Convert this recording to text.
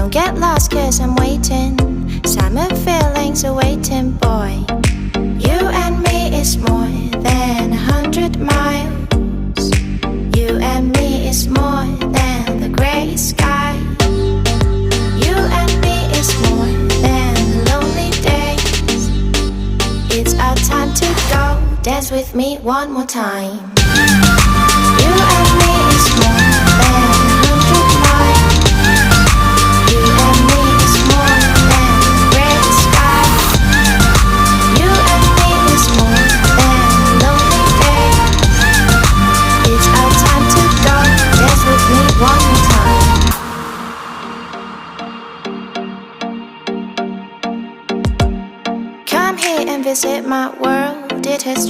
Don't get lost cause I'm waiting. Summer feelings are waiting, boy. You and me is more than 100 miles. You and me is more than the gray sky. You and me is more than lonely days. It's our time to go. Dance with me one more time. You and me is more than 100 miles. You and me is more than gray sky. You and me is more than lonely days. It's our time to go. Dance with me one more time. Come here and visit my world. It has